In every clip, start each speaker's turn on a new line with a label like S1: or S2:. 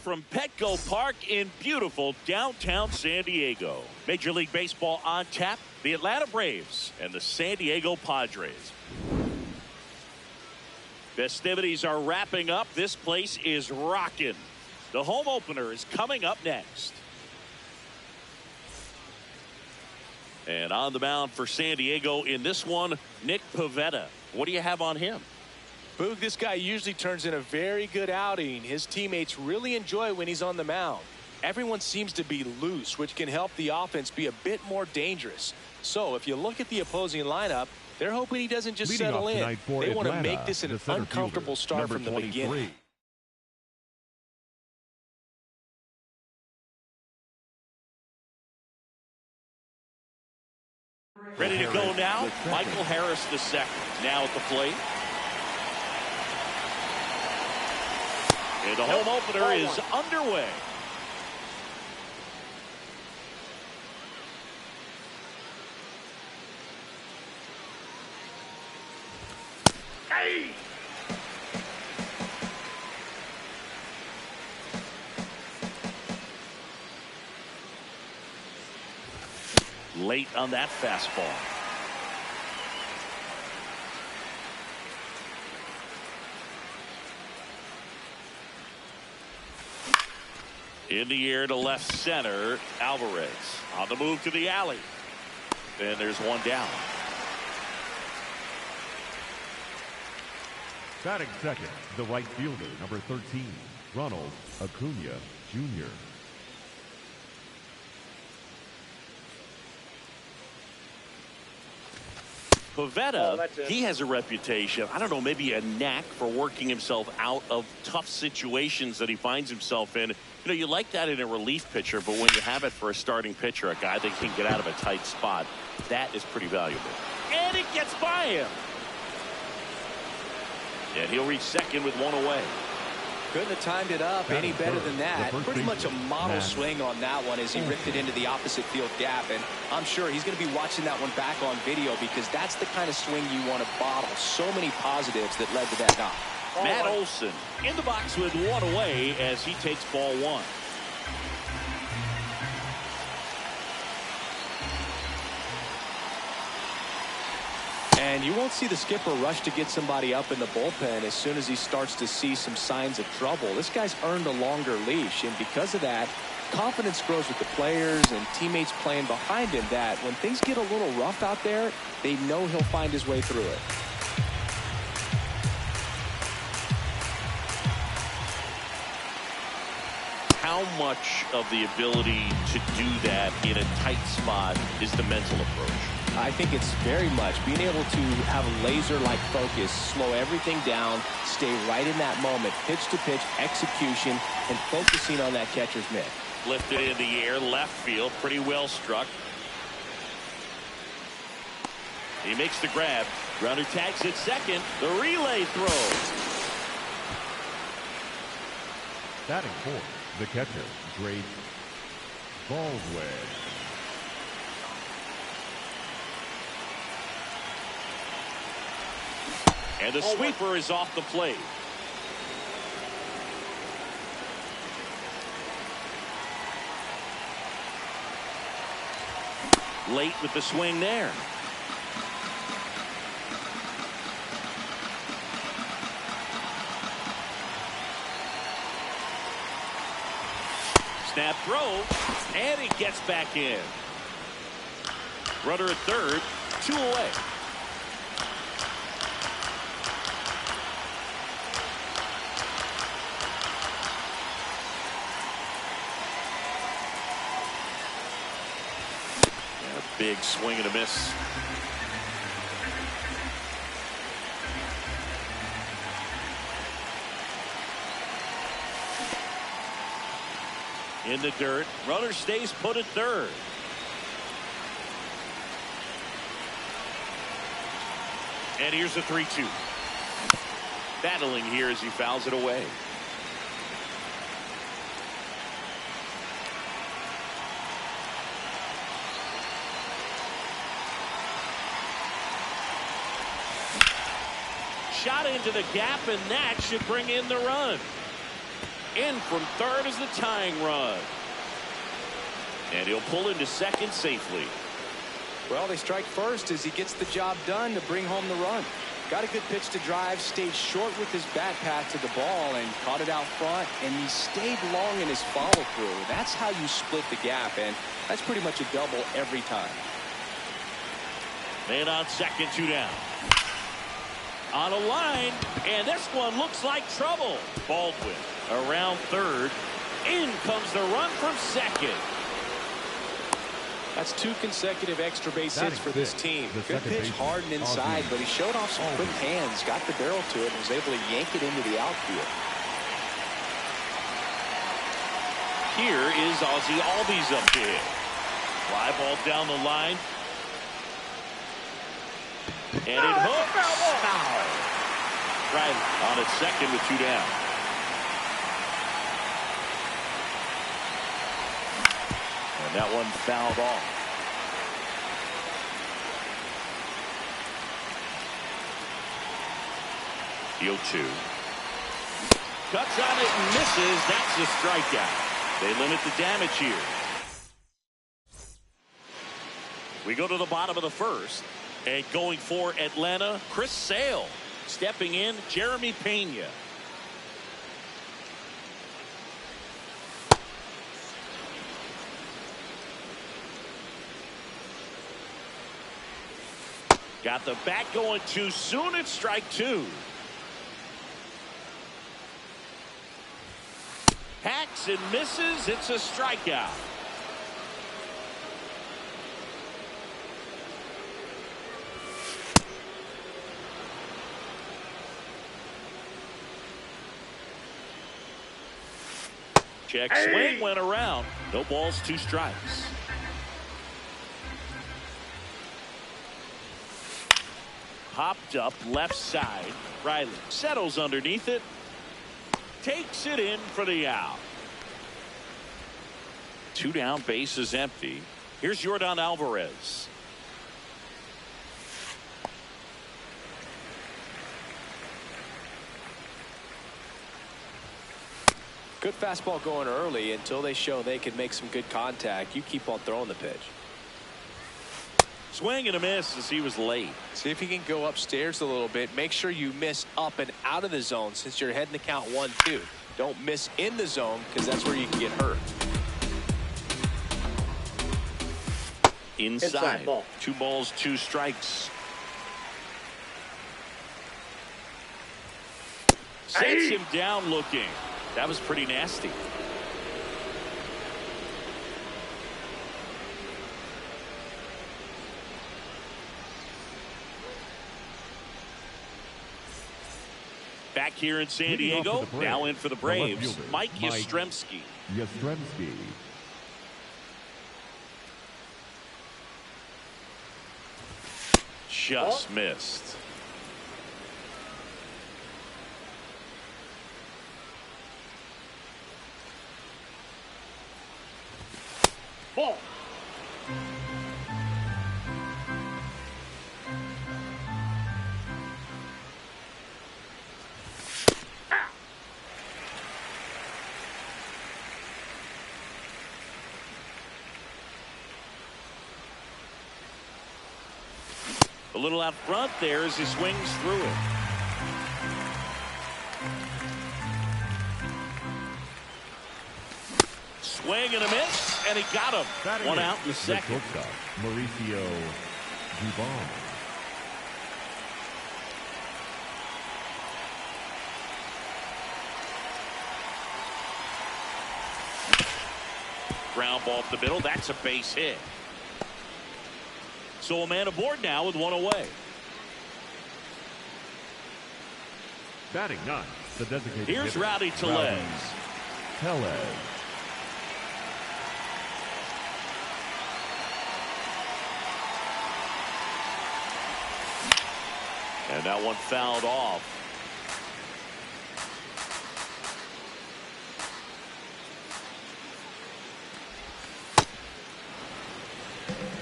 S1: From Petco Park in beautiful downtown San Diego. Major League Baseball on tap, the Atlanta Braves and the San Diego Padres. Festivities are wrapping up. This place is rocking. The home opener is coming up next. And on the mound for San Diego in this one, Nick Pivetta. What do you have on him?
S2: Boog, this guy usually turns in a very good outing. His teammates really enjoy when he's on the mound. Everyone seems to be loose, which can help the offense be a bit more dangerous. So if you look at the opposing lineup, they're hoping he doesn't just settle in. They want to make this an uncomfortable start from the beginning.
S1: Ready to go now, Michael Harris II now at the plate. And the home opener is underway. Hey! Late on that fastball. In the air to left center, Alvarez on the move to the alley. And there's one down.
S3: Batting second, the right fielder, number 13, Ronald Acuna Jr.
S1: Pivetta, he has a reputation, I don't know, maybe a knack for working himself out of tough situations that he finds himself in. You know, you like that in a relief pitcher, but when you have it for a starting pitcher, a guy that can get out of a tight spot, that is pretty valuable. And it gets by him. And he'll reach second with one away.
S2: Couldn't have timed it up any better than that. Pretty much a model swing on that one as he ripped it into the opposite field gap. And I'm sure he's going to be watching that one back on video because that's the kind of swing you want to bottle. So many positives that led to that knock.
S1: Matt Olson in the box with one away as he takes ball one.
S2: And you won't see the skipper rush to get somebody up in the bullpen as soon as he starts to see some signs of trouble. This guy's earned a longer leash, and because of that, confidence grows with the players and teammates playing behind him that when things get a little rough out there, they know he'll find his way through it.
S1: How much of the ability to do that in a tight spot is the mental approach?
S2: I think it's very much being able to have a laser-like focus, slow everything down, stay right in that moment, pitch-to-pitch execution, and focusing on that catcher's mitt.
S1: Lifted in the air, left field, pretty well struck. He makes the grab. Runner tags at second. The relay throw.
S3: Batting fourth, the catcher, Drake Baldwin.
S1: And the sweeper is off the plate. Late with the swing there. Snap throw, and he gets back in. Runner at third, 2 away. Big swing and a miss. In the dirt. Runner stays put at third. And here's the 3-2. Battling here as he fouls it away. Shot into the gap, and that should bring in the run. In from third is the tying run. And he'll pull into second safely.
S2: Well, they strike first as he gets the job done to bring home the run. Got a good pitch to drive, stayed short with his bat path to the ball and caught it out front, and he stayed long in his follow through. That's how you split the gap, and that's pretty much a double every time.
S1: Man on second, 2 down. On a line, and this one looks like trouble. Baldwin around third. In comes the run from second.
S2: That's 2 consecutive extra base hits for this team. Good pitch, hard and inside, but he showed off some quick hands, got the barrel to it, and was able to yank it into the outfield.
S1: Here is Ozzie Albies up to hit. Fly ball down the line. And it hooks. Foul. Right on at second with 2 down. And that one fouled off. The 0-2. Cuts on it and misses. That's a strikeout. They limit the damage here. We go to the bottom of the first. And going for Atlanta, Chris Sale. Stepping in, Jeremy Pena. Got the bat going too soon. It's strike 2. Hacks and misses. It's a strikeout. Check swing went around. No balls, 2 strikes. Popped up left side. Riley settles underneath it. Takes it in for the out. 2 down, base is empty. Here's Yordan Alvarez.
S2: Good fastball going early until they show they can make some good contact. You keep on throwing the pitch.
S1: Swing and a miss as he was late.
S2: See if you can go upstairs a little bit. Make sure you miss up and out of the zone since you're heading to count 1-2. Don't miss in the zone because that's where you can get hurt.
S1: Inside ball. 2 balls, 2 strikes. Sets him down looking. That was pretty nasty. Back here in San Diego, now in for the Braves, Mike Yastrzemski. Just missed. Ball. A little out front there as he swings through it. Swing and a miss, and he got him. One out in the second.
S3: Mauricio Dubon.
S1: Ground ball up the middle. That's a base hit. So a man aboard now with 1 away.
S3: Batting 9, the designated
S1: Here's
S3: hitter,
S1: Rowdy Tellez. And that one fouled off.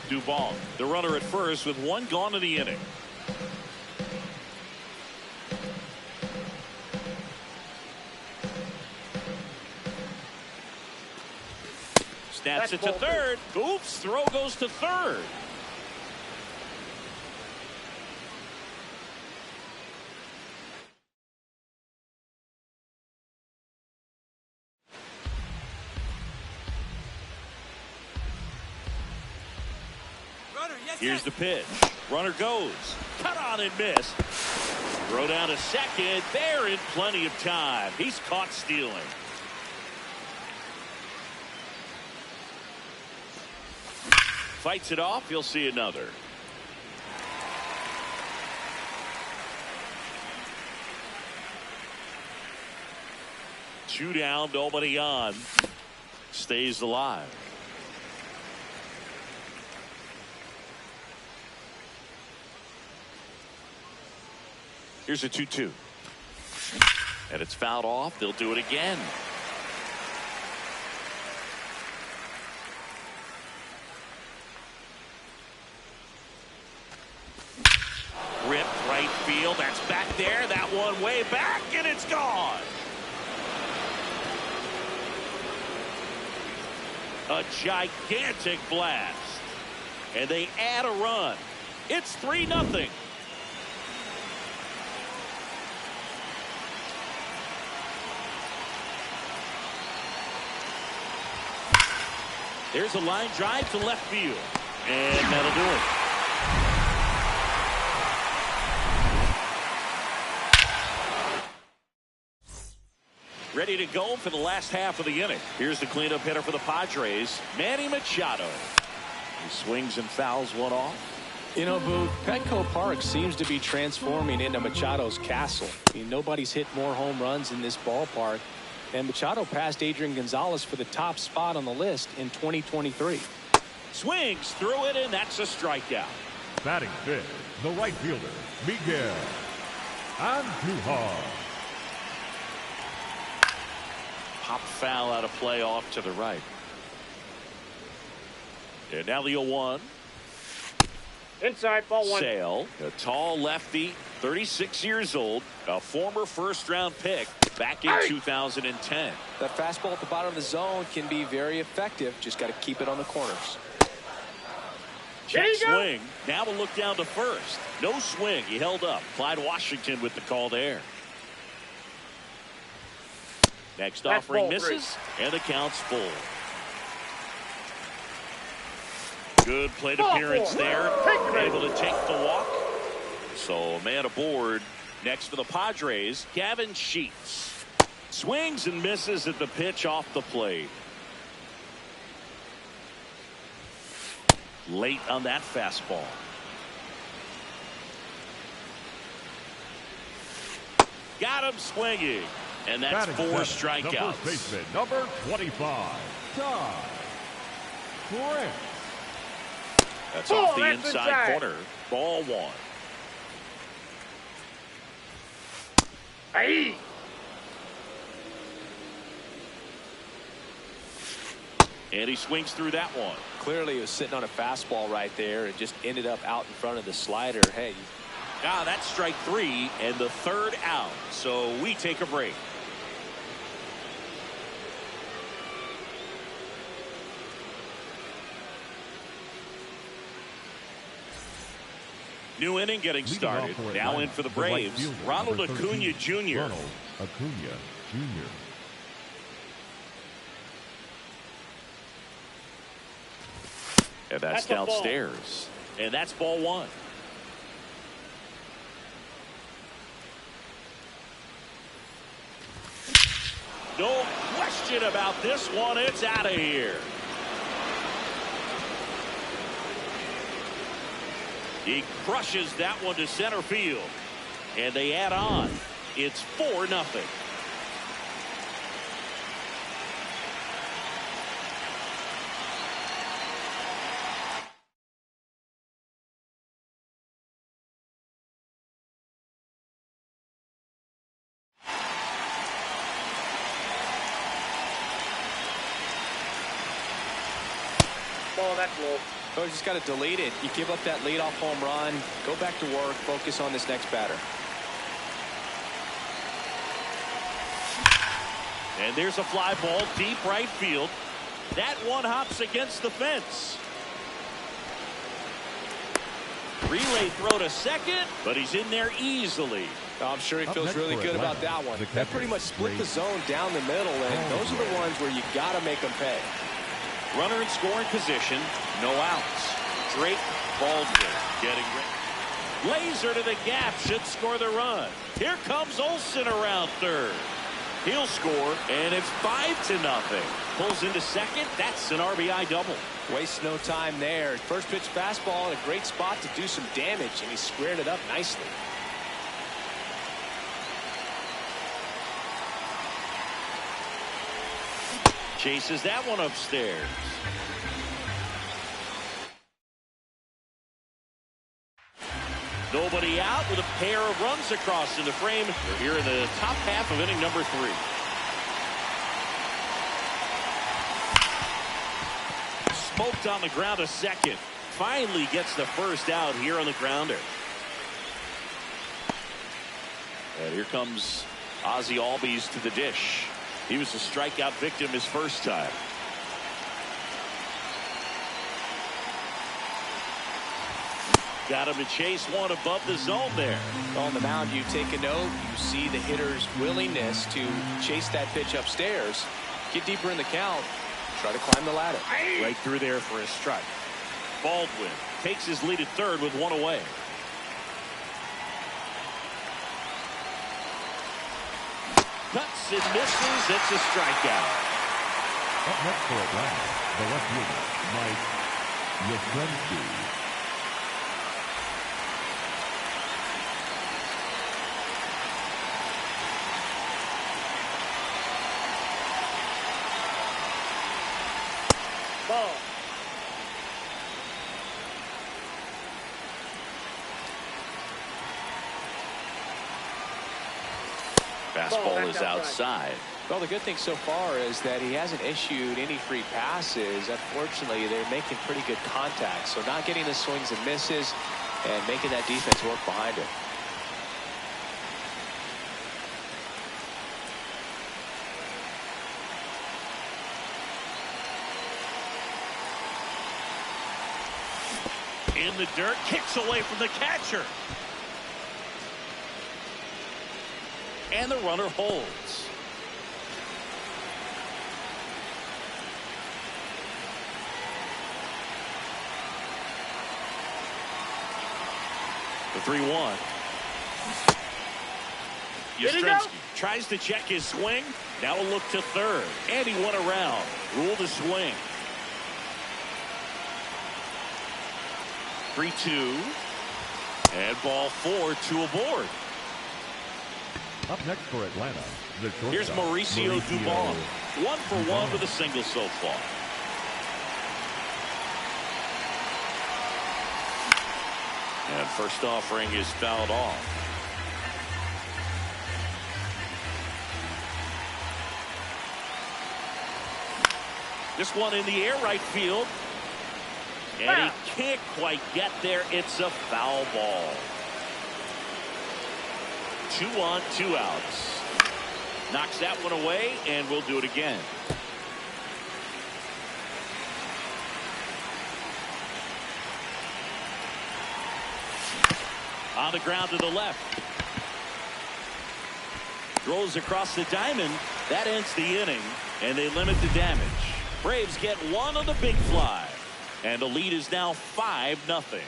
S1: Duvall, the runner at first with one gone in the inning. Snaps it to third. Oops, throw goes to third. Here's the pitch. Runner goes. Cut on and miss. Throw down to second. They're in plenty of time. He's caught stealing. Fights it off. He'll see another. Two down, nobody on. Stays alive. Here's a 2-2. And it's fouled off. They'll do it again. Ripped right field. That's back there. That one way back, and it's gone. A gigantic blast. And they add a run. It's 3-0. There's a line drive to left field. And that'll do it. Ready to go for the last half of the inning. Here's the cleanup hitter for the Padres, Manny Machado. He swings and fouls one off.
S2: You know, Boo, Petco Park seems to be transforming into Machado's castle. I mean, nobody's hit more home runs in this ballpark. And Machado passed Adrian Gonzalez for the top spot on the list in 2023.
S1: Swings through it, and that's a strikeout.
S3: Batting fifth, the right fielder, Miguel Andujar.
S1: Pop foul out of play off to the right. And now the 0-1.
S4: Inside, ball one.
S1: Sale, a tall lefty, 36 years old, a former first-round pick back in 2010.
S2: That fastball at the bottom of the zone can be very effective. Just got to keep it on the corners.
S1: Check swing. Now we'll look down to first. No swing. He held up. Clyde Washington with the call there. Next offering misses, and the count's full. Good plate appearance there. Able to take the walk. So a man aboard. Next for the Padres, Gavin Sheets. Swings and misses at the pitch off the plate. Late on that fastball. Got him swinging. And that's
S3: Batting
S1: 4
S3: seventh,
S1: strikeouts.
S3: The first baseman, number 25, Todd Prince.
S1: That's off the inside corner. Ball one.
S4: Aye.
S1: And he swings through that one.
S2: Clearly he was sitting on a fastball right there and just ended up out in front of the slider. Hey.
S1: That's strike 3 and the third out. So we take a break. New inning getting started. Now in for the Braves, Ronald Acuna Jr.
S3: Ronald Acuna Jr.
S1: And that's downstairs. And that's ball one. No question about this one. It's out of here. He crushes that one to center field. And they add on. It's 4-0.
S4: Ball, that's low.
S2: Oh, you just got to delete it. You give up that leadoff home run, go back to work, focus on this next batter.
S1: And there's a fly ball deep right field. That one hops against the fence. Relay throw to second, but he's in there easily.
S2: I'm sure he feels really good about that one. That pretty much split the zone down the middle, and those are the ones where you got to make them pay.
S1: Runner in scoring position, no outs. Drake Baldwin getting ready. Laser to the gap, should score the run. Here comes Olsen around third. He'll score, and it's 5-0. Pulls into second. That's an RBI double.
S2: Wastes no time there. First pitch fastball in a great spot to do some damage, and he squared it up nicely.
S1: Chases that one upstairs. Nobody out with a pair of runs across in the frame. We're here in the top half of inning number 3. Smoked on the ground a second. Finally gets the first out here on the grounder. And here comes Ozzie Albies to the dish. He was a strikeout victim his first time. Got him to chase one above the zone there.
S2: On the mound, you take a note. You see the hitter's willingness to chase that pitch upstairs. Get deeper in the count. Try to climb the ladder.
S1: Right through there for a strike. Baldwin takes his lead at third with one away. Cuts and misses. It's a strikeout.
S3: Up next for Atlanta, the left fielder, Mike Yastrzemski.
S4: Ball.
S1: Fastball is outside.
S2: Well, the good thing so far is that he hasn't issued any free passes. Unfortunately, they're making pretty good contact. So not getting the swings and misses and making that defense work behind it.
S1: In the dirt, kicks away from the catcher. And the runner holds. The 3-1. Yastrzemski tries to check his swing. Now a look to third. And he went around. Ruled a swing. 3-2. And ball 4, 2 aboard.
S3: Up next for Atlanta, the shortstop,
S1: Here's Mauricio Dubon. 1 for 1 with a single so far. And first offering is fouled off. This one in the air right field. And he can't quite get there. It's a foul ball. 2 on, 2 outs. Knocks that one away, and we'll do it again. On the ground to the left. Throws across the diamond. That ends the inning, and they limit the damage. Braves get one on the big fly, and the lead is now 5-0.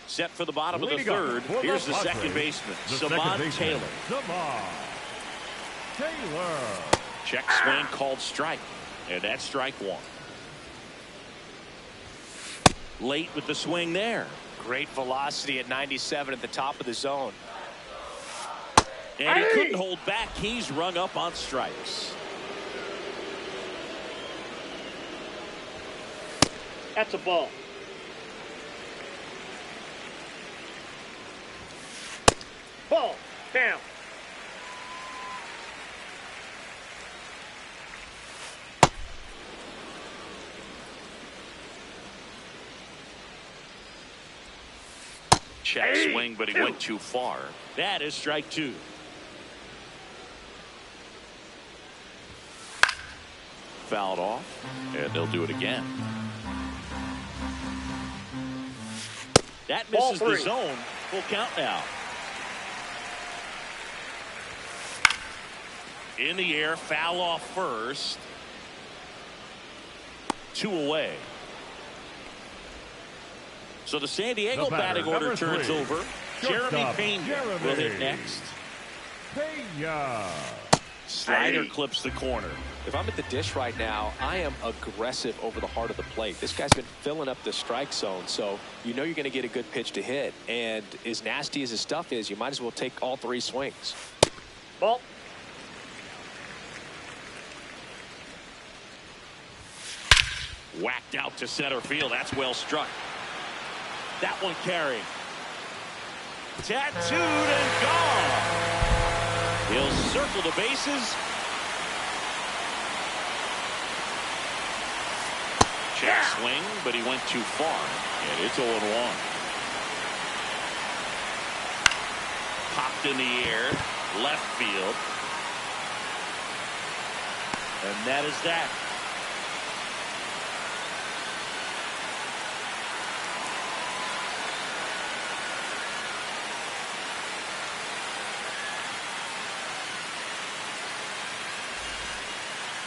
S1: Set for the bottom of the third. Here's the second baseman, Samad Taylor. Check swing called strike. And that's strike 1. Late with the swing there.
S2: Great velocity at 97 at the top of the zone.
S1: And he couldn't hold back. He's rung up on strikes.
S4: That's a ball. Ball. Down.
S1: Check swing, but he went too far. That is strike two. Fouled off, and they'll do it again. That misses the zone. Full count now. In the air, foul off first. 2 away. So the San Diego batting order turns over. Jeremy Pena will hit next.
S3: Pena.
S1: Slider clips the corner.
S2: If I'm at the dish right now, I am aggressive over the heart of the plate. This guy's been filling up the strike zone, so you know you're going to get a good pitch to hit. And as nasty as his stuff is, you might as well take all 3 swings.
S4: Ball.
S1: Whacked out to center field. That's well struck. That one carrying. Tattooed and gone. He'll circle the bases. Check swing, but he went too far. And it's 0-1. Popped in the air. Left field. And that is that.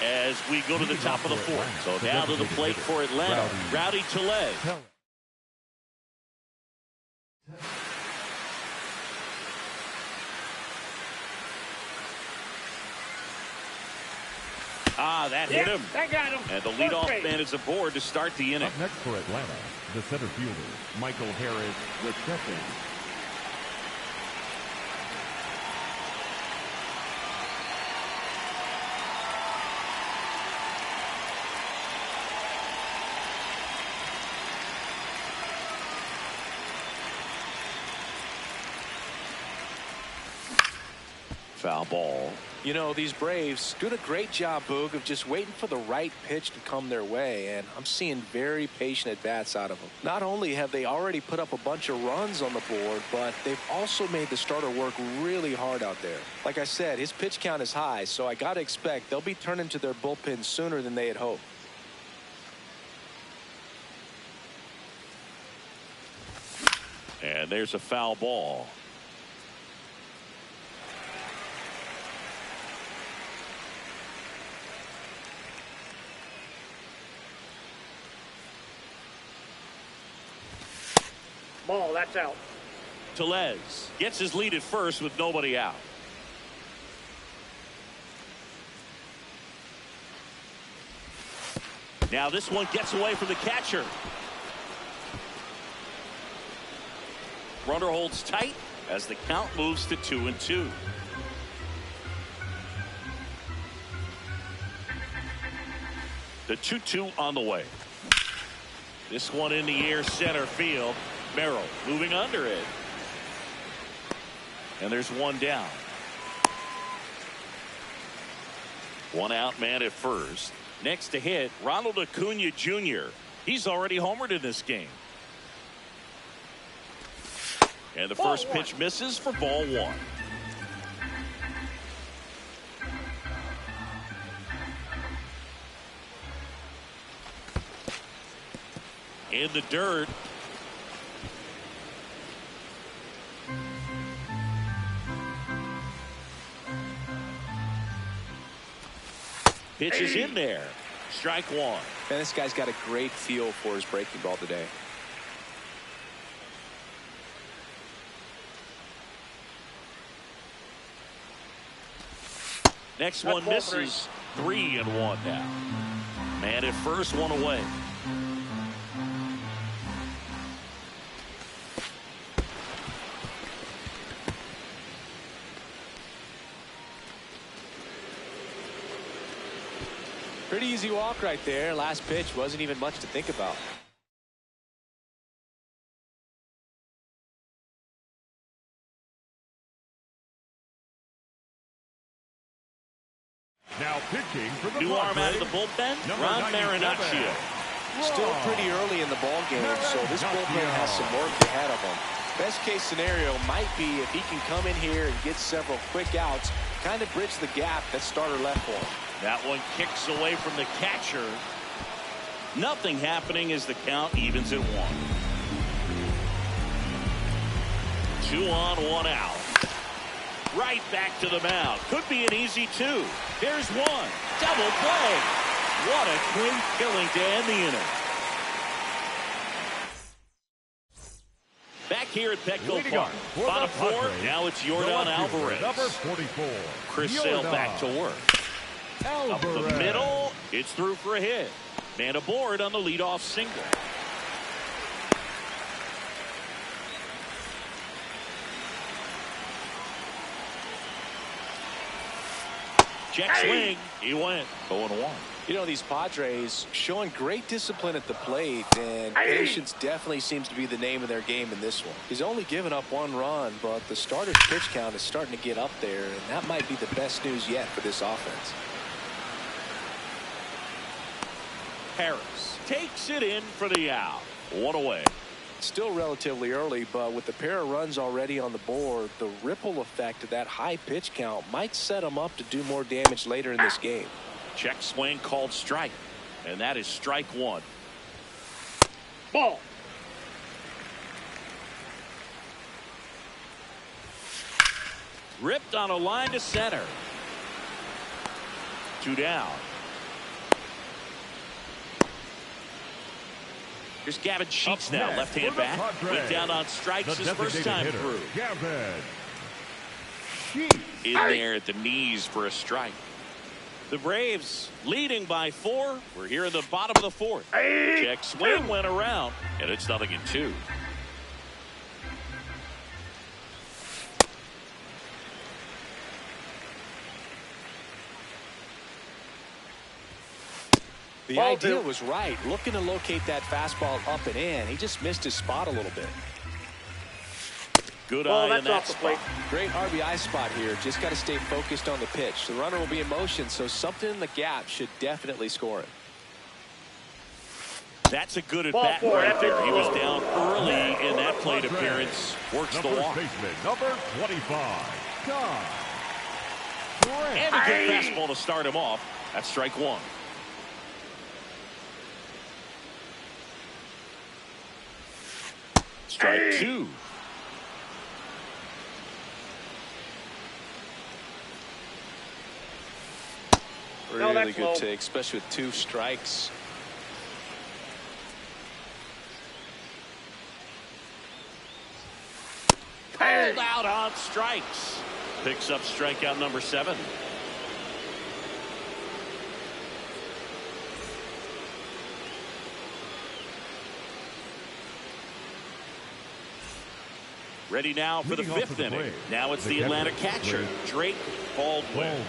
S1: As we go to the top of the 4th. So now to the plate for Atlanta. Rowdy Tellez. That hit him.
S4: That got him.
S1: And the leadoff man is aboard to start the inning.
S3: Up next for Atlanta, the center fielder, Michael Harris with second.
S1: Foul ball.
S2: You know, these Braves doing a great job, Boog, of just waiting for the right pitch to come their way, and I'm seeing very patient at-bats out of them. Not only have they already put up a bunch of runs on the board, but they've also made the starter work really hard out there. Like I said, his pitch count is high, so I got to expect they'll be turning to their bullpen sooner than they had hoped.
S1: And there's a foul ball.
S4: Ball. That's out.
S1: Tellez gets his lead at first with nobody out. Now this one gets away from the catcher. Runner holds tight as the count moves to 2-2. The 2-2 on the way. This one in the air, center field. Merrill moving under it. And there's one down. One out, man at first. Next to hit, Ronald Acuna Jr. He's already homered in this game. And the first pitch misses for ball 1. In the dirt. Pitch is in there. Strike 1.
S2: Man, this guy's got a great feel for his breaking ball today.
S1: Next one misses. 3-1 now. Man at first, one away.
S2: Pretty easy walk right there. Last pitch wasn't even much to think about.
S3: Now pitching for the
S1: New arm out of the
S3: Padres,
S1: bullpen,
S3: number
S1: Ron
S3: 97.
S1: Marinaccio.
S2: Still pretty early in the ball game, so this bullpen has some work ahead of him. Best case scenario might be if he can come in here and get several quick outs, kind of bridge the gap that starter left for him.
S1: That one kicks away from the catcher. Nothing happening as the count evens at 1. 2 on, 1 out. Right back to the mound. Could be an easy 2. There's 1. Double play. What a clean killing to end the inning. Back here at Petco Park. Bottom 4. Now it's Yordan Alvarez.
S3: Number 44.
S1: Chris Sale back to work. Up the middle. It's through for a hit. Man aboard on the leadoff single. Check swing. He went 0-1.
S2: You know, these Padres showing great discipline at the plate, and patience definitely seems to be the name of their game in this one. He's only given up 1 run, but the starter's pitch count is starting to get up there, and that might be the best news yet for this offense.
S1: Harris takes it in for the out. 1 away.
S2: Still relatively early, but with the pair of runs already on the board, the ripple effect of that high pitch count might set him up to do more damage later in this game.
S1: Check swing called strike, and that is strike 1.
S4: Ball.
S1: Ripped on a line to center. 2 down. Here's Gavin Sheets now, left-hand bat. Went down on strikes his first time through.
S3: Gavin Sheets.
S1: In there at the knees for a strike. The Braves leading by 4. We're here in the bottom of the 4th. Check swing went around, and it's 0-2.
S2: The idea was right, looking to locate that fastball up and in. He just missed his spot a little bit.
S1: Good eye in that
S4: off the plate.
S1: spot.
S2: Great RBI spot here. Just got to stay focused on the pitch. The runner will be in motion, so something in the gap should definitely score it.
S1: That's a good at bat right there. He was down early in that plate appearance. Works the walk.
S3: Baseman, number 25. John.
S1: And a good fastball to start him off. That's strike 1. Strike 2.
S2: Really good take, especially with 2 strikes.
S1: Pulled out on strikes. Picks up strikeout number 7. Ready now for the 5th inning. Now it's the Atlanta catcher, Drake Baldwin.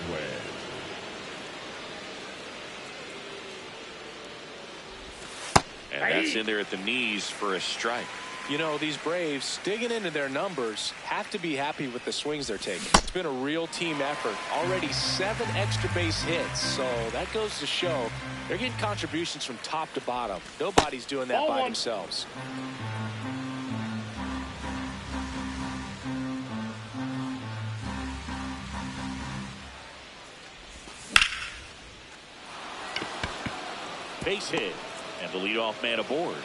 S1: And that's in there at the knees for a strike.
S2: You know, these Braves, digging into their numbers, have to be happy with the swings they're taking. It's been a real team effort. Already 7 extra base hits, so that goes to show they're getting contributions from top to bottom. Nobody's doing that by themselves.
S1: Base hit, and the leadoff man aboard.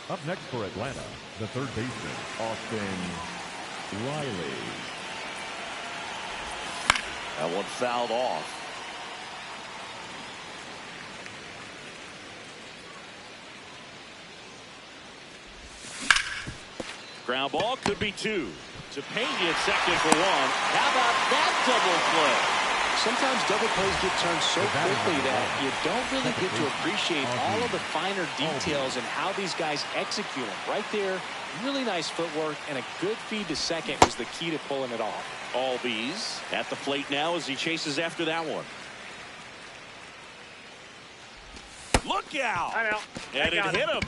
S3: Up next for Atlanta, the 3rd baseman, Austin Riley.
S1: That one fouled off. Ground ball could be 2. To Pena at second for 1. How about that double play?
S2: Sometimes double plays get turned so quickly that you don't really get to appreciate all of the finer details and how these guys execute them. Right there, really nice footwork, and a good feed to second was the key to pulling it off.
S1: Albies at the plate now as he chases after that one. Look out!
S4: I know.
S1: And it hit him.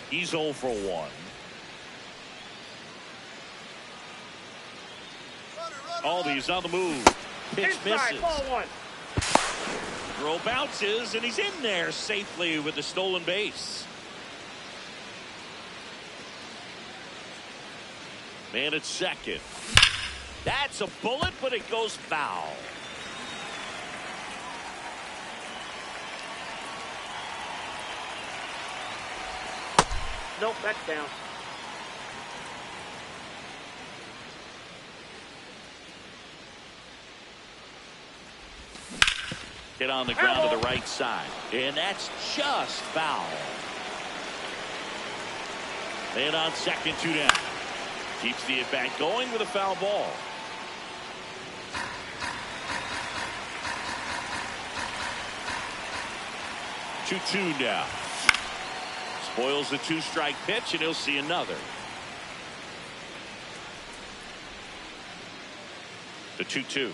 S1: He's 0 for 1. Albies on the move. Pitch
S4: Inside,
S1: misses.
S4: ball 1.
S1: Throw bounces, and he's in there safely with the stolen base. Man at second. That's a bullet, but it goes foul.
S4: Nope, that's down.
S1: Hit on the ground to the right side. And that's just foul. And on second, 2 down. Keeps the at-bat going with a foul ball. Two now. Spoils the 2-strike pitch, and he'll see another. The 2-2.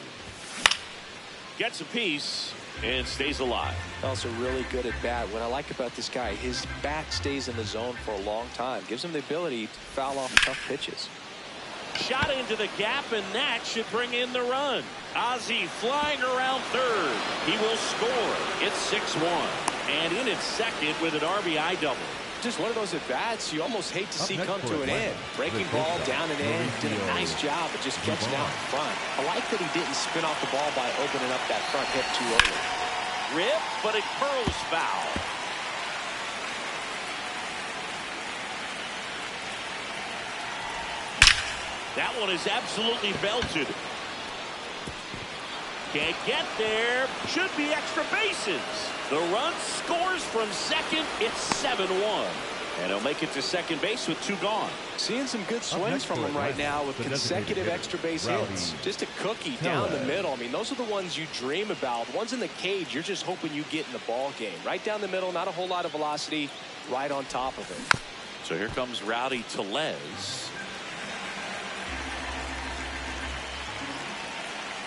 S1: Gets a piece and stays alive.
S2: Also really good at bat. What I like about this guy, his bat stays in the zone for a long time. Gives him the ability to foul off tough pitches.
S1: Shot into the gap, and that should bring in the run. Ozzie flying around third. He will score. It's 6-1. And in at second with an RBI double.
S2: Just one of those at-bats you almost hate to see come to an end. Breaking ball down and in. Did a nice job of just catching out in front. I like that he didn't spin off the ball by opening up that front hip too early.
S1: Rip, but it curls foul. That one is absolutely belted. Can't get there. Should be extra bases. The run scores from second. It's 7-1. And he'll make it to second base with 2 gone.
S2: Seeing some good swings from him right now with consecutive extra base hits. Just a cookie down the middle. I mean, those are the ones you dream about. Ones in the cage, you're just hoping you get in the ball game. Right down the middle, not a whole lot of velocity, right on top of it.
S1: So here comes Rowdy Tellez.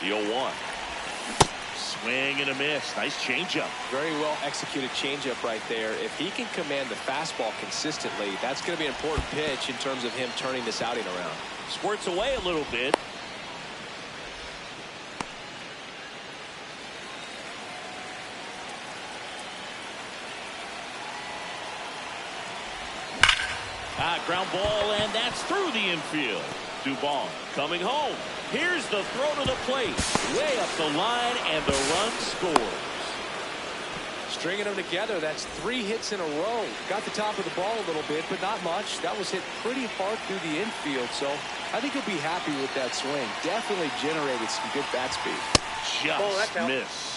S1: The 0-1. Swing and a miss. Nice changeup.
S2: Very well executed changeup right there. If he can command the fastball consistently, that's going to be an important pitch in terms of him turning this outing around.
S1: Squirts away a little bit. Ground ball, and that's through the infield. Dubon coming home. Here's the throw to the plate. Way up the line, and the run scores.
S2: Stringing them together, that's 3 hits in a row. Got the top of the ball a little bit, but not much. That was hit pretty hard through the infield, so I think he'll be happy with that swing. Definitely generated some good bat speed.
S1: Just missed.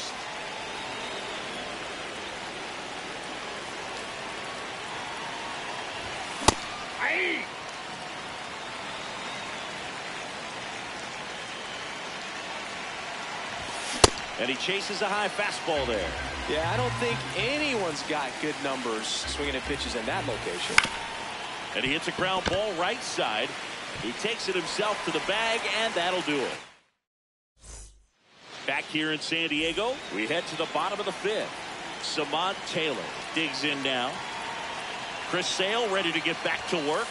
S1: And he chases a high fastball there.
S2: Yeah, I don't think anyone's got good numbers swinging at pitches in that location.
S1: And he hits a ground ball right side. He takes it himself to the bag, and that'll do it. Back here in San Diego, we head to the bottom of the 5th. Samad Taylor digs in now. Chris Sale ready to get back to work.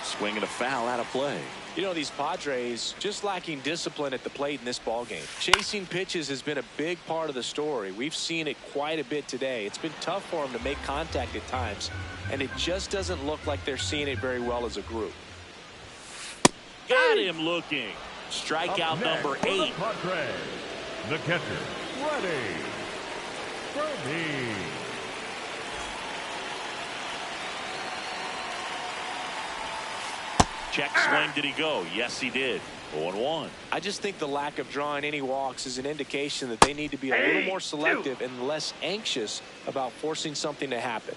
S1: Swinging a foul out of play.
S2: You know, these Padres just lacking discipline at the plate in this ballgame. Chasing pitches has been a big part of the story. We've seen it quite a bit today. It's been tough for them to make contact at times, and it just doesn't look like they're seeing it very well as a group.
S1: Got him looking. Strikeout number 8.
S3: The Padres, the catcher, ready. Brody.
S1: Check swing. Did he go? Yes, he did. 0-1.
S2: I just think the lack of drawing any walks is an indication that they need to be a little more selective and less anxious about forcing something to happen.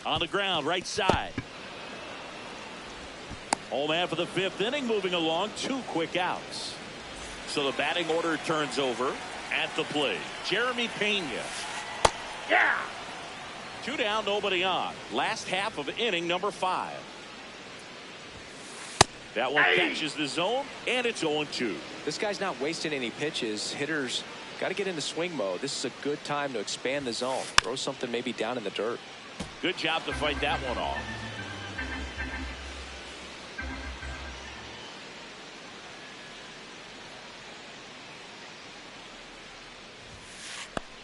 S1: On the ground, right side. Home man for the 5th inning, moving along. 2 quick outs. So the batting order turns over at the plate. Jeremy Pena.
S4: Yeah.
S1: 2 down, nobody on. Last half of inning number 5. That one catches the zone, and it's 0-2.
S2: This guy's not wasting any pitches. Hitters got to get into swing mode. This is a good time to expand the zone. Throw something maybe down in the dirt.
S1: Good job to fight that one off.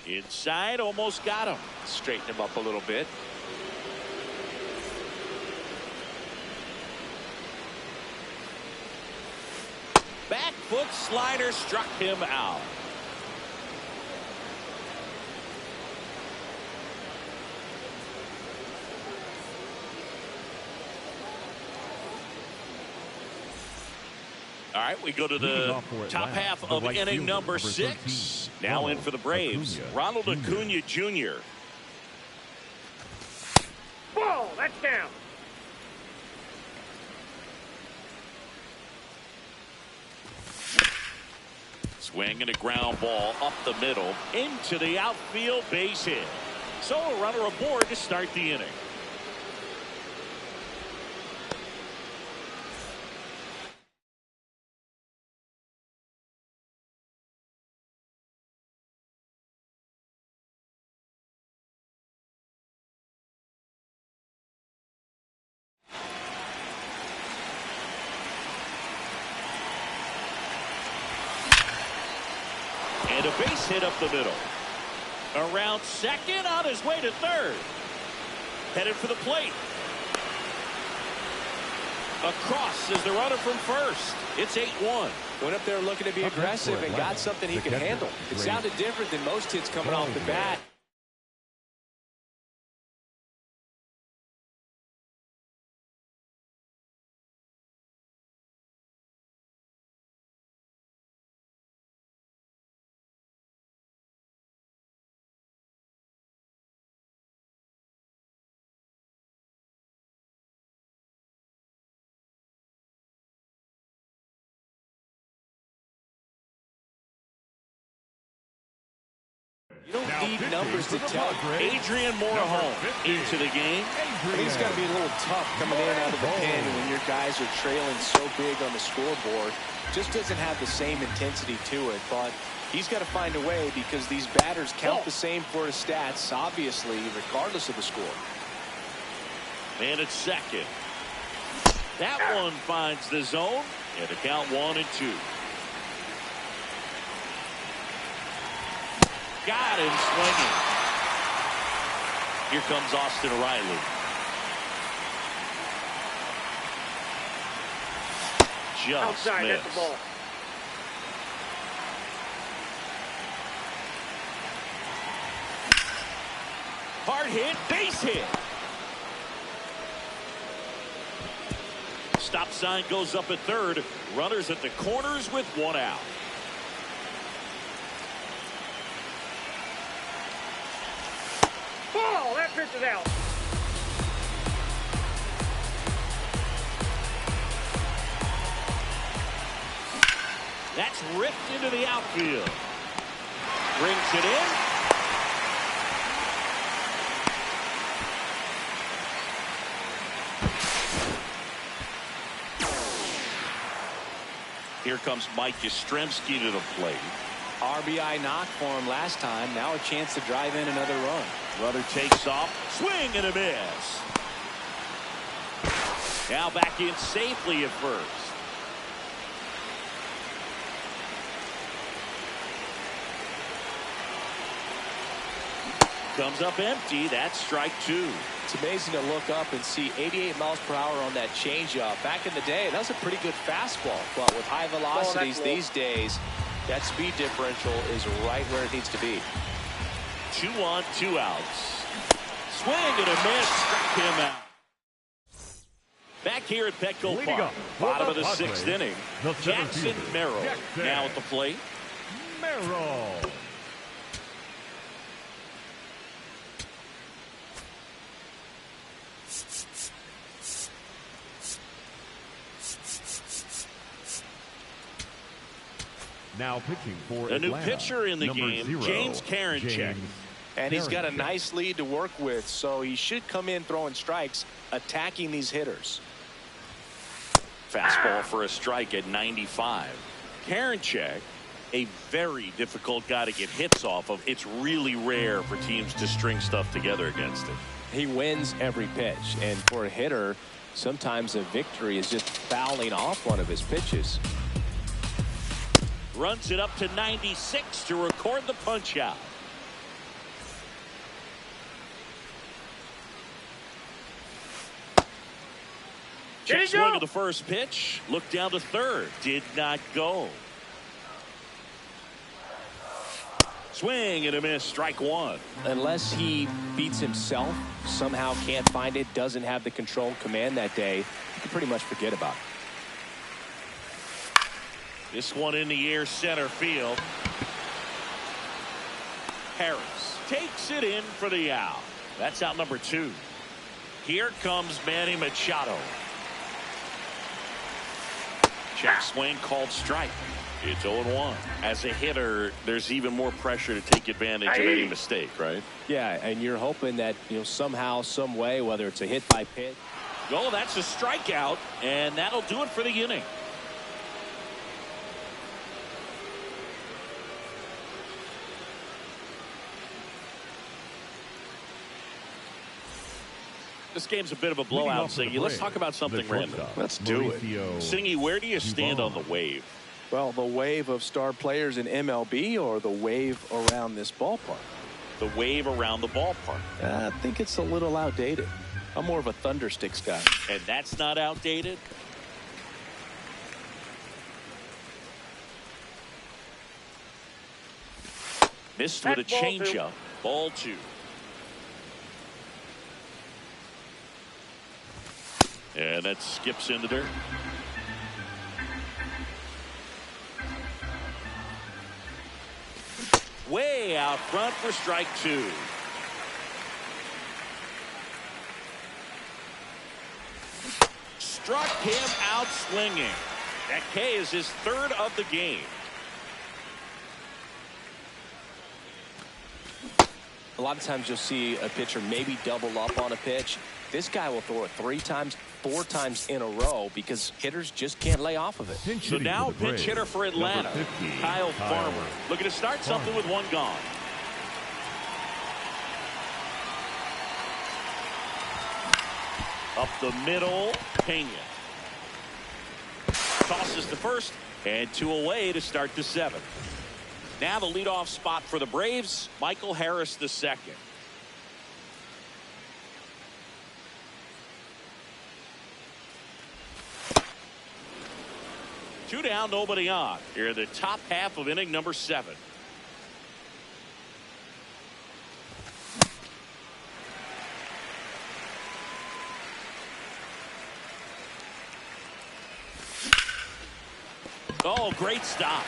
S1: Inside, almost got him.
S2: Straighten him up a little bit.
S1: Back foot slider struck him out. All right, we go to the top half of inning number 6. Now in for the Braves, Ronald Acuna Jr.
S4: Ball, that's down.
S1: Swing and a ground ball up the middle into the outfield, base hit. So a runner aboard to start the inning. And a base hit up the middle. Around second, on his way to third. Headed for the plate. Across is the runner from first. It's 8-1.
S2: Went up there looking to be aggressive and got something he could handle. It sounded different than most hits coming off the bat. You don't need numbers to tell.
S1: Adrian Morejon into the game.
S2: I think it's got to be a little tough coming in out of the pen when your guys are trailing so big on the scoreboard. Just doesn't have the same intensity to it, but he's got to find a way because these batters count the same for his stats, obviously, regardless of the score.
S1: Man at second. That one finds the zone, and the count 1-2. Got him swinging. Here comes Austin Riley. Just
S4: outside,
S1: missed.
S4: that's the ball.
S1: Hard hit, base hit. Stop sign goes up at third. Runners at the corners with one out.
S4: Ball, that pitch is out.
S1: That's ripped into the outfield. Brings it in. Here comes Mike Yastrzemski to the plate.
S2: RBI knock for him last time. Now a chance to drive in another run.
S1: Runner takes off. Swing and a miss. Now back in safely at first. Comes up empty. That's strike 2.
S2: It's amazing to look up and see 88 miles per hour on that changeup. Back in the day, that was a pretty good fastball. But with high velocities these days, that speed differential is right where it needs to be.
S1: 2 on, 2 outs. Swing and a miss. Struck him out. Back here at Petco Park. Bottom of the 6th inning. Jackson Merrill now at the plate.
S3: Merrill. Now pitching for
S1: a new
S3: Atlanta,
S1: pitcher in the game,
S3: 0,
S1: James Karinchak.
S2: And he's got a nice lead to work with, so he should come in throwing strikes, attacking these hitters.
S1: Fastball for a strike at 95. Karinchak, a very difficult guy to get hits off of. It's really rare for teams to string stuff together against him.
S2: He wins every pitch, and for a hitter, sometimes a victory is just fouling off one of his pitches.
S1: Runs it up to 96 to record the punch out. Check swing of the first pitch. Looked down to third. Did not go. Swing and a miss. Strike one.
S2: Unless he beats himself, somehow can't find it, doesn't have the control command that day, you can pretty much forget about it.
S1: This one in the air, center field. Harris takes it in for the out. That's out number 2. Here comes Manny Machado. Check swing called strike. It's 0-1. As a hitter, there's even more pressure to take advantage of any mistake, right?
S2: Yeah, and you're hoping that, somehow, some way, whether it's a hit by pitch.
S1: Oh, that's a strikeout, and that'll do it for the inning. This game's a bit of a blowout, Singy. Let's talk about something random.
S2: Let's do it.
S1: Singy, where do you stand on the wave?
S2: Well, the wave of star players in MLB or the wave around this ballpark?
S1: The wave around the ballpark.
S2: I think it's a little outdated. I'm more of a Thundersticks guy.
S1: And that's not outdated? Missed with a changeup. Ball 2. And that skips in the dirt. Way out front for strike 2. Struck him out swinging. That K is his 3rd of the game.
S2: A lot of times you'll see a pitcher maybe double up on a pitch. This guy will throw it 3 times, 4 times in a row because hitters just can't lay off of it.
S1: So now pinch hitter for Atlanta, Kyle Farmer. Looking to start something with 1 gone. Up the middle, Pena. Tosses to first and 2 away to start the 7th. Now the leadoff spot for the Braves, Michael Harris II. Two down, nobody on. Here, the top half of inning number 7. Oh, great stop.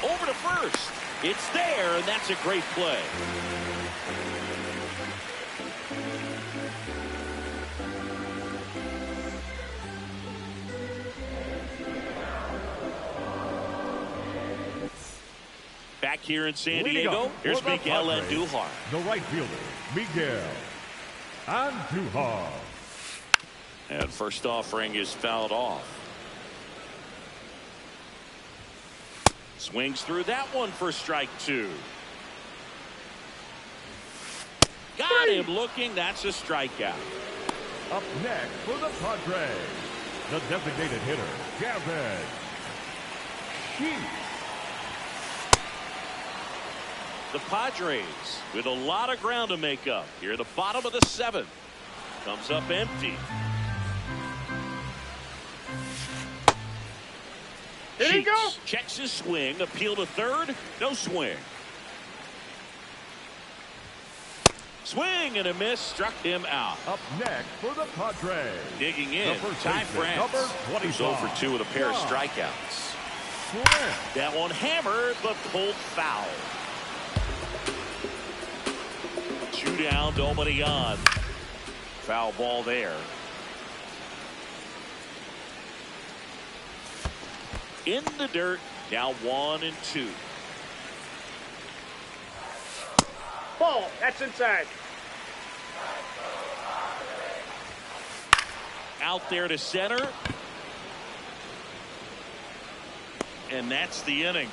S1: Over to first. It's there, and that's a great play. Back here in San Diego, here's Miguel Andujar.
S3: The right fielder, Miguel Andujar.
S1: And first offering is fouled off. Swings through that one for strike 2. Got him looking. That's a strikeout.
S3: Up next for the Padres, the designated hitter, Gavin.
S1: The Padres with a lot of ground to make up. Here, the bottom of the 7th. Comes up empty.
S4: Here he goes.
S1: Checks his swing. Appeal to third. No swing. Swing and a miss. Struck him out.
S3: Up next for the Padres.
S1: Digging in. Ty France. Who's 0 for 2 with a pair of strikeouts. That one hammered but pulled foul. 2 down, nobody on. Foul ball there. In the dirt, now 1 and 2.
S4: Ball, that's inside.
S1: Out there to center. and that's the inning.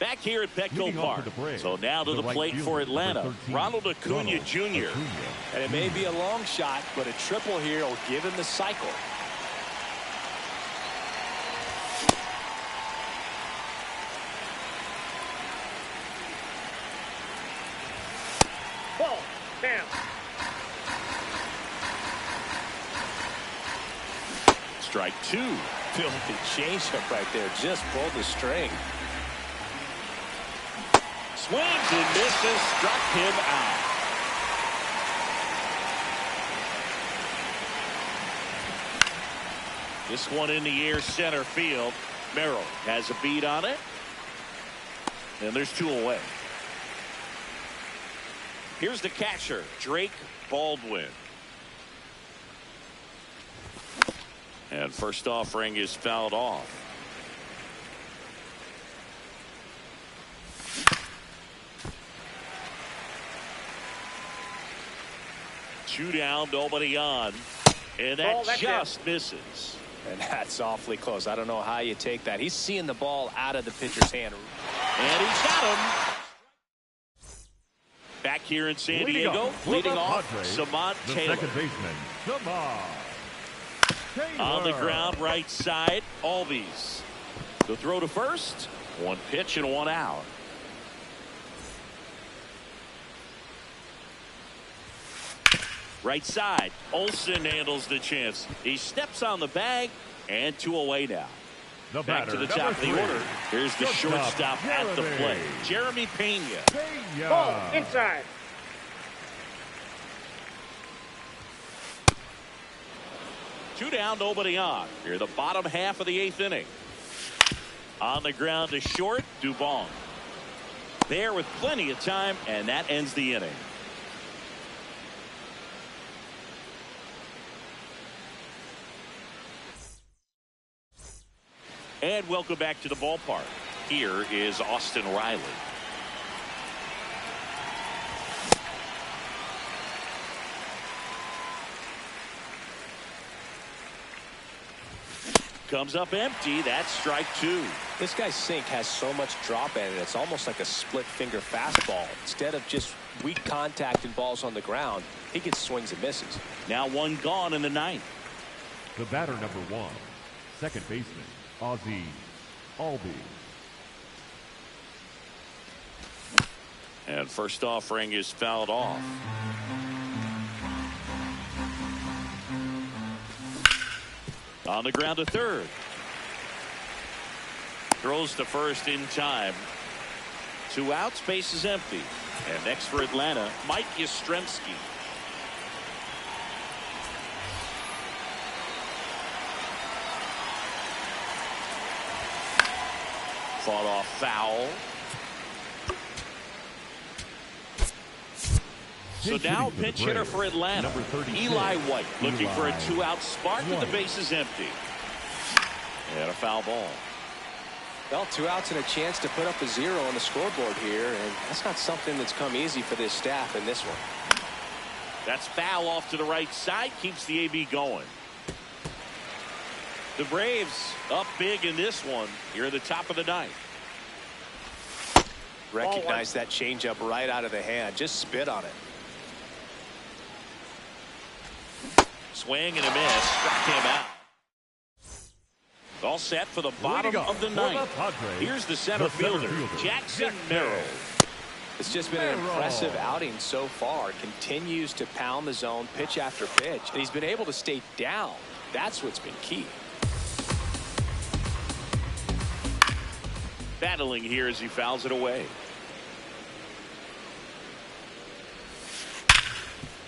S1: Back here at Petco Park. So now to the plate for Atlanta, Ronald Acuna Jr.
S2: And it may be a long shot, but a triple here will give him the cycle.
S4: Ball. Down.
S1: Strike two.
S2: Filthy changeup right there. Just pulled the string.
S1: Swings and misses, struck him out. This one in the air center field. Merrill has a beat on it. And there's two away. Here's the catcher, Drake Baldwin. And first offering is fouled off. Two down, nobody on. And that just misses.
S2: And that's awfully close. I don't know how you take that. He's seeing the ball out of the pitcher's hand.
S1: And he's got him. Back here in San Diego, leading off, Samant Taylor.
S3: Second baseman, Samant Taylor.
S1: On the ground, right side, Albies. The throw to first. One pitch and one out. Right side, Olsen handles the chance. He steps on the bag, and two away now. Back to the top of the order. Here's the shortstop at the plate, Jeremy Pena.
S4: Ball. Inside.
S1: Two down, nobody on. Here, the bottom half of the eighth inning. On the ground to short, Dubon. There with plenty of time, and that ends the inning. And welcome back to the ballpark. Here is Austin Riley. Comes up empty. That's strike two.
S2: This guy's sink has so much drop in it. It's almost like a split finger fastball. Instead of just weak contact and balls on the ground, he gets swings and misses.
S1: Now one gone in the ninth.
S3: The batter number one, second baseman, Ozzie Albies.
S1: And first offering is fouled off. On the ground to third. Throws to first in time. Two outs, base is empty. And next for Atlanta, Mike Yastrzemski. Fought off foul. So now pinch hitter for Atlanta, Eli White, looking for a two-out spark with the bases empty. And a foul ball.
S2: Well, 2 outs and a chance to put up a 0 on the scoreboard here, and that's not something that's come easy for this staff in this one.
S1: That's foul off to the right side, keeps the AB going. The Braves up big in this one here at the top of the ninth.
S2: Recognize that changeup right out of the hand. Just spit on it.
S1: Swing and a miss. Struck him out. All set for the bottom of the ninth. Here's the center fielder, Jackson Merrill.
S2: It's just been an impressive outing so far. Continues to pound the zone pitch after pitch. And he's been able to stay down. That's what's been key.
S1: Battling here as he fouls it away.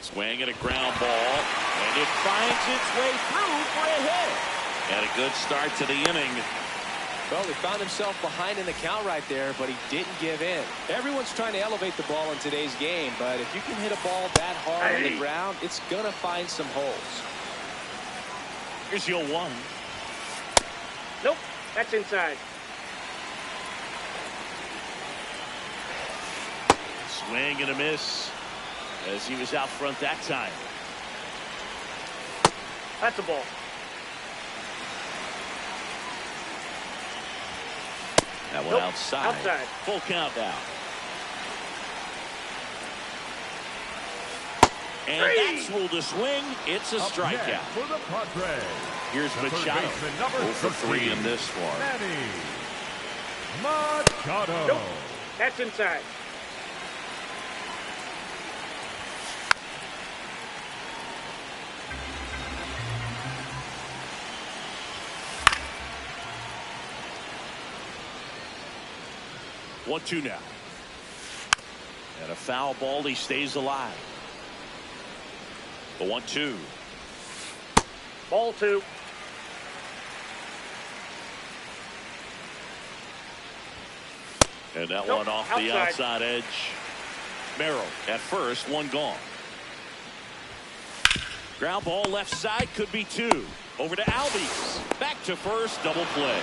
S1: Swing and a ground ball, and it finds its way through for a hit. And a good start to the inning.
S2: Well, he found himself behind in the count right there, but he didn't give in. Everyone's trying to elevate the ball in today's game, but if you can hit a ball that hard on the ground, it's going to find some holes.
S1: Here's your one.
S4: Nope, that's inside.
S1: Swing and a miss as he was out front that time.
S4: That's a ball.
S1: That one outside. Full count now. And that's ruled a swing. It's a strikeout.
S3: For the Padres.
S1: Here's Machado. 0 for 3 in this one.
S3: Machado.
S4: Nope. That's inside.
S1: 1-2 now. And a foul ball. He stays alive. The 1-2.
S4: Ball 2.
S1: And that one off the outside edge. Merrill at first, one gone. Ground ball left side, could be 2. Over to Albies. Back to first, double play.